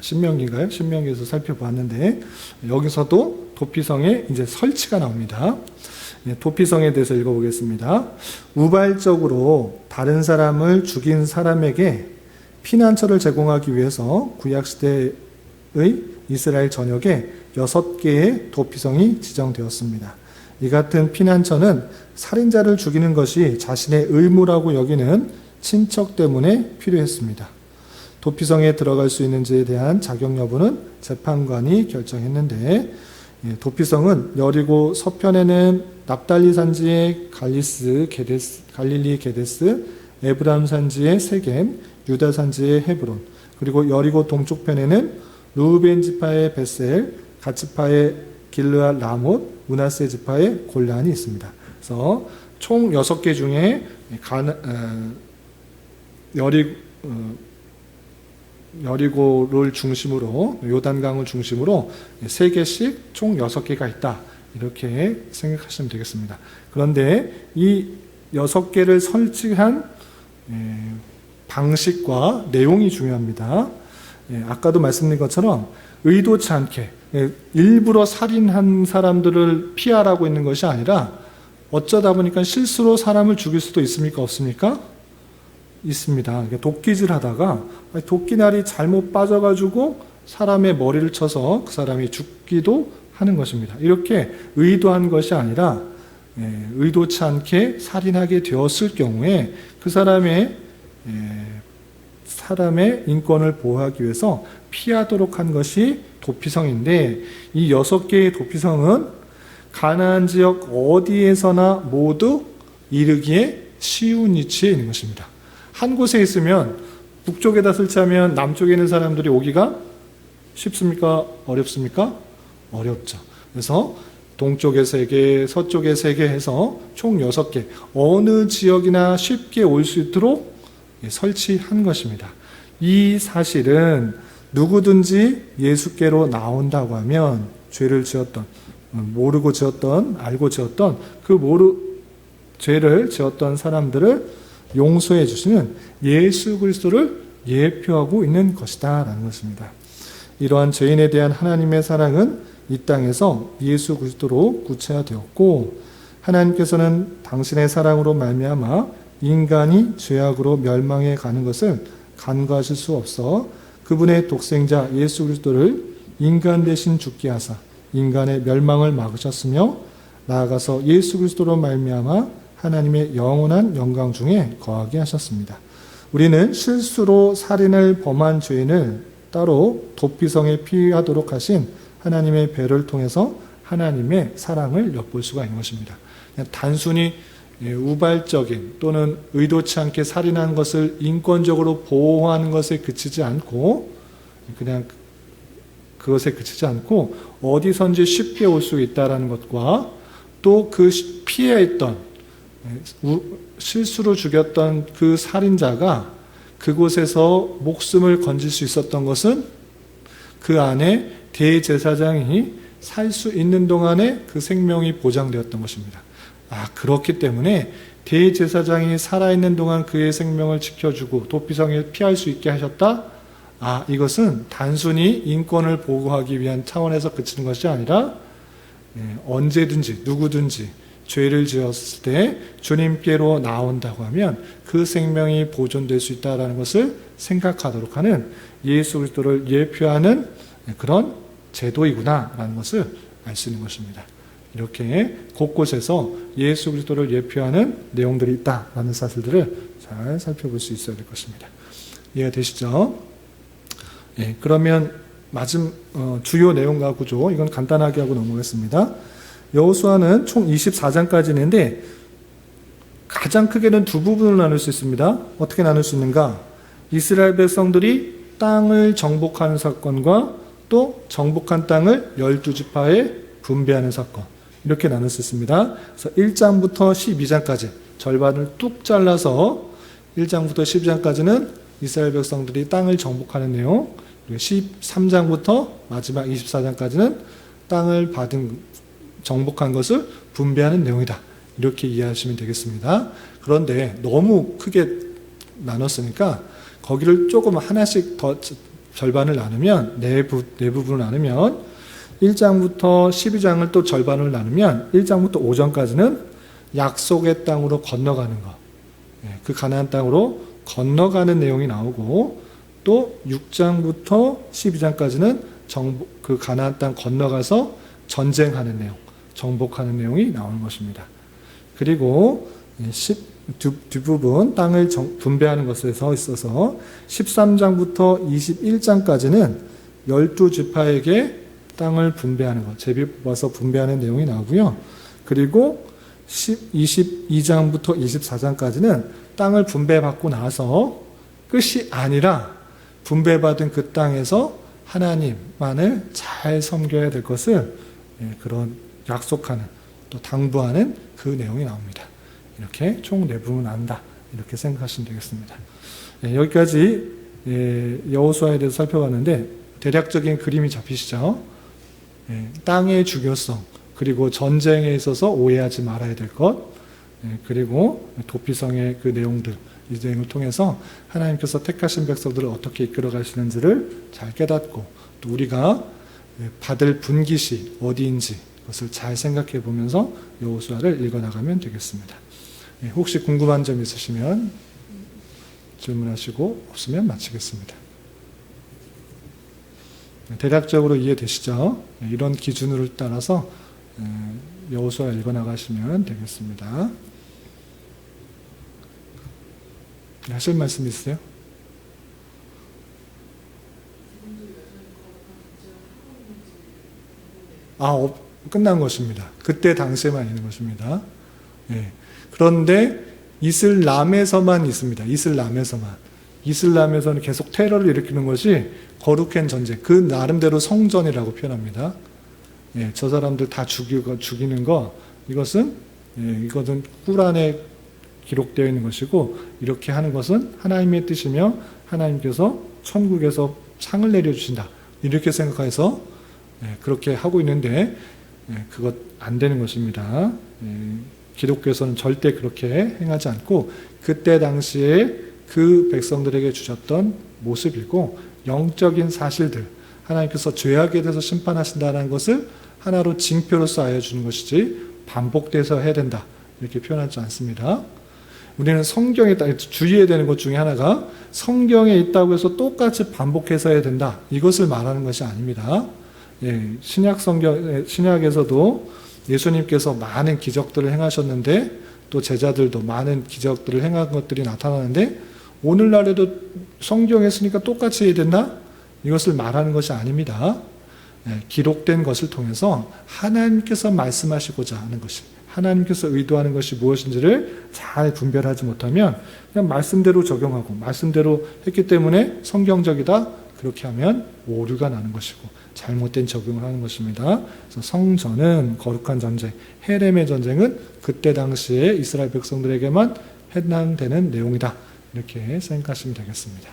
신명기인가요? 신명기에서 살펴보았는데, 여기서도 도피성에 이제 설치가 나옵니다. 도피성에 대해서 읽어보겠습니다. 우발적으로 다른 사람을 죽인 사람에게 피난처를 제공하기 위해서 구약시대의 이스라엘 전역에 6개의 도피성이 지정되었습니다. 이 같은 피난처는 살인자를 죽이는 것이 자신의 의무라고 여기는 친척 때문에 필요했습니다. 도피성에 들어갈 수 있는지에 대한 자격 여부는 재판관이 결정했는데, 도피성은 여리고 서편에는 납달리 산지의 갈릴리 게데스, 에브람 산지의 세겜, 유다 산지의 헤브론, 그리고 여리고 동쪽편에는 루벤 지파의 베셀, 갓 지파의 길르앗 라못, 문하세 지파의 골란이 있습니다. 그래서 총 6개 중에 여리고를 중심으로, 요단강을 중심으로 3개씩 총 6개가 있다. 이렇게 생각하시면 되겠습니다. 그런데 이 6개를 설치한 방식과 내용이 중요합니다. 아까도 말씀드린 것처럼 의도치 않게 일부러 살인한 사람들을 피하라고 있는 것이 아니라 어쩌다 보니까 실수로 사람을 죽일 수도 있습니까? 없습니까? 있습니다. 도끼질 하다가 도끼날이 잘못 빠져가지고 사람의 머리를 쳐서 그 사람이 죽기도 하는 것입니다. 이렇게 의도한 것이 아니라 의도치 않게 살인하게 되었을 경우에 그 사람의 인권을 보호하기 위해서 피하도록 한 것이 도피성인데, 이 6개의 도피성은 가나안 지역 어디에서나 모두 이르기에 쉬운 위치에 있는 것입니다. 한 곳에 있으면 북쪽에다 설치하면 남쪽에 있는 사람들이 오기가 쉽습니까? 어렵습니까? 어렵죠. 그래서 동쪽에 3개, 서쪽에 3개 해서 총 6개, 어느 지역이나 쉽게 올 수 있도록 설치한 것입니다. 이 사실은 누구든지 예수께로 나온다고 하면 죄를 지었던, 모르고 지었던, 알고 지었던 죄를 지었던 사람들을 용서해 주시는 예수 그리스도를 예표하고 있는 것이다 라는 것입니다. 이러한 죄인에 대한 하나님의 사랑은 이 땅에서 예수 그리스도로 구체화되었고, 하나님께서는 당신의 사랑으로 말미암아 인간이 죄악으로 멸망해 가는 것을 간과하실 수 없어 그분의 독생자 예수 그리스도를 인간 대신 죽게 하사 인간의 멸망을 막으셨으며, 나아가서 예수 그리스도로 말미암아 하나님의 영원한 영광 중에 거하게 하셨습니다. 우리는 실수로 살인을 범한 죄인을 따로 도피성에 피하도록 하신 하나님의 배를 통해서 하나님의 사랑을 엿볼 수가 있는 것입니다. 그냥 단순히 우발적인 또는 의도치 않게 살인한 것을 인권적으로 보호하는 것에 그치지 않고, 그냥 그것에 그치지 않고 어디선지 쉽게 올 수 있다는 것과, 또 그 피해했던 실수로 죽였던 그 살인자가 그곳에서 목숨을 건질 수 있었던 것은 그 안에 대제사장이 살 수 있는 동안에 그 생명이 보장되었던 것입니다. 그렇기 때문에 대제사장이 살아있는 동안 그의 생명을 지켜주고 도피성에 피할 수 있게 하셨다? 이것은 단순히 인권을 보호하기 위한 차원에서 그치는 것이 아니라 언제든지 누구든지 죄를 지었을 때 주님께로 나온다고 하면 그 생명이 보존될 수 있다는 것을 생각하도록 하는 예수 그리스도를 예표하는 그런 제도이구나라는 것을 알 수 있는 것입니다. 이렇게 곳곳에서 예수 그리스도를 예표하는 내용들이 있다라는 사실들을 잘 살펴볼 수 있어야 될 것입니다. 이해가 되시죠? 그러면 주요 내용과 구조, 이건 간단하게 하고 넘어가겠습니다. 여호수아는 총 24장까지 있는데 가장 크게는 두 부분으로 나눌 수 있습니다. 어떻게 나눌 수 있는가? 이스라엘 백성들이 땅을 정복하는 사건과 또 정복한 땅을 12지파에 분배하는 사건, 이렇게 나눌 수 있습니다. 그래서 1장부터 12장까지 절반을 뚝 잘라서 1장부터 12장까지는 이스라엘 백성들이 땅을 정복하는 내용, 그리고 13장부터 마지막 24장까지는 땅을 정복한 것을 분배하는 내용이다. 이렇게 이해하시면 되겠습니다. 그런데 너무 크게 나눴으니까 거기를 조금 하나씩 더 절반을 나누면, 네 부분을 나누면 1장부터 12장을 또 절반을 나누면 1장부터 5장까지는 약속의 땅으로 건너가는 것, 그 가나안 땅으로 건너가는 내용이 나오고, 또 6장부터 12장까지는 그 가나안 땅 건너가서 전쟁하는 내용, 정복하는 내용이 나오는 것입니다. 그리고 뒷부분 땅을 분배하는 것에 있어서 13장부터 21장까지는 12지파에게 땅을 분배하는 것, 제비 뽑아서 분배하는 내용이 나오고요. 그리고 22장부터 24장까지는 땅을 분배받고 나서 끝이 아니라 분배받은 그 땅에서 하나님만을 잘 섬겨야 될 것을 그런 약속하는 또 당부하는 그 내용이 나옵니다. 이렇게 총 4부분 난다. 이렇게 생각하시면 되겠습니다. 여기까지 여호수아에 대해서 살펴봤는데 대략적인 그림이 잡히시죠? 땅의 중요성, 그리고 전쟁에 있어서 오해하지 말아야 될 것, 그리고 도피성의 그 내용들, 이 내용을 통해서 하나님께서 택하신 백성들을 어떻게 이끌어 가시는지를 잘 깨닫고 또 우리가 받을 분깃이 어디인지 그것을 잘 생각해 보면서 여호수아를 읽어나가면 되겠습니다. 혹시 궁금한 점 있으시면 질문하시고 없으면 마치겠습니다. 대략적으로 이해되시죠? 이런 기준을 따라서 여호수아 읽어나가시면 되겠습니다. 하실 말씀 있으세요? 끝난 것입니다. 그때 당시에만 있는 것입니다. 그런데 이슬람에서만 있습니다. 이슬람에서는 계속 테러를 일으키는 것이 거룩한 전쟁, 그 나름대로 성전이라고 표현합니다. 저 사람들 다 죽이는 거, 이것은 꾸란에 기록되어 있는 것이고, 이렇게 하는 것은 하나님의 뜻이며 하나님께서 천국에서 상을 내려주신다. 이렇게 생각해서 그렇게 하고 있는데 그것 안 되는 것입니다. 기독교에서는 절대 그렇게 행하지 않고 그때 당시에 그 백성들에게 주셨던 모습이고 영적인 사실들, 하나님께서 죄악에 대해서 심판하신다는 것을 하나로 징표로서 알려주는 것이지 반복돼서 해야 된다 이렇게 표현하지 않습니다. 우리는 성경에 주의해야 되는 것 중에 하나가 성경에 있다고 해서 똑같이 반복해서 해야 된다 이것을 말하는 것이 아닙니다. 신약에서도 예수님께서 많은 기적들을 행하셨는데 또 제자들도 많은 기적들을 행한 것들이 나타나는데 오늘날에도 성경에 쓰니까 똑같이 해야 된다? 이것을 말하는 것이 아닙니다. 기록된 것을 통해서 하나님께서 말씀하시고자 하는 것이, 하나님께서 의도하는 것이 무엇인지를 잘 분별하지 못하면 그냥 말씀대로 적용하고 말씀대로 했기 때문에 성경적이다 그렇게 하면 오류가 나는 것이고 잘못된 적용을 하는 것입니다. 그래서 성전은 거룩한 전쟁, 헤렘의 전쟁은 그때 당시에 이스라엘 백성들에게만 해당되는 내용이다. 이렇게 생각하시면 되겠습니다.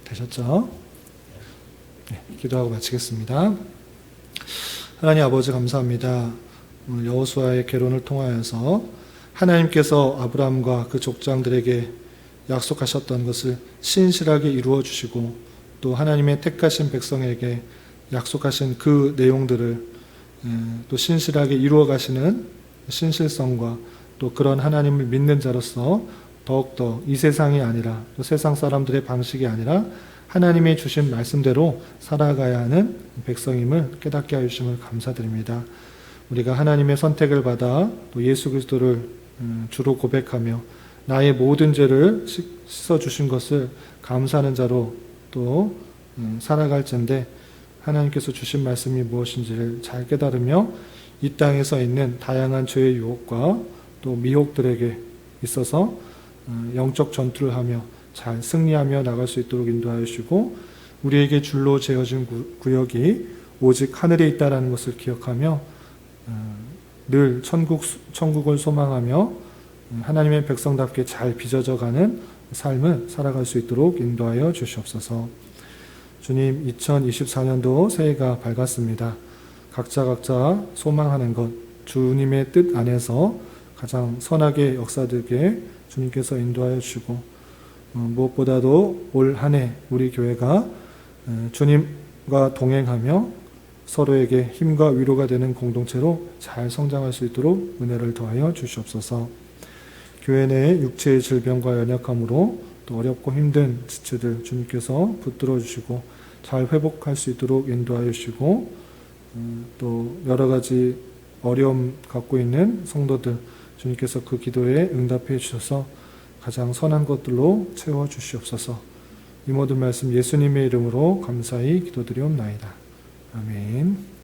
되셨죠? 기도하고 마치겠습니다. 하나님 아버지 감사합니다. 오늘 여호수아의 계론을 통하여서 하나님께서 아브라함과 그 족장들에게 약속하셨던 것을 신실하게 이루어 주시고 또 하나님의 택하신 백성에게 약속하신 그 내용들을 또 신실하게 이루어 가시는 신실성과 또 그런 하나님을 믿는 자로서 더욱더 이 세상이 아니라 또 세상 사람들의 방식이 아니라 하나님의 주신 말씀대로 살아가야 하는 백성임을 깨닫게 하여 주심을 감사드립니다. 우리가 하나님의 선택을 받아 또 예수 그리스도를 주로 고백하며 나의 모든 죄를 씻어주신 것을 감사하는 자로 또 살아갈 텐데 하나님께서 주신 말씀이 무엇인지를 잘 깨달으며 이 땅에서 있는 다양한 죄의 유혹과 또 미혹들에게 있어서 영적 전투를 하며 잘 승리하며 나갈 수 있도록 인도하여 주시고 우리에게 줄로 재어진 구역이 오직 하늘에 있다는 것을 기억하며 늘 천국을 소망하며 하나님의 백성답게 잘 빚어져가는 삶을 살아갈 수 있도록 인도하여 주시옵소서. 주님, 2024년도 새해가 밝았습니다. 각자 소망하는 것, 주님의 뜻 안에서 가장 선하게 역사되게 주님께서 인도하여 주시고 무엇보다도 올 한 해 우리 교회가 주님과 동행하며 서로에게 힘과 위로가 되는 공동체로 잘 성장할 수 있도록 은혜를 더하여 주시옵소서. 교회 내 육체의 질병과 연약함으로 또 어렵고 힘든 지체들 주님께서 붙들어 주시고 잘 회복할 수 있도록 인도하여 주시고 또 여러 가지 어려움 갖고 있는 성도들 주님께서 그 기도에 응답해 주셔서 가장 선한 것들로 채워 주시옵소서. 이 모든 말씀 예수님의 이름으로 감사히 기도드리옵나이다. 아멘.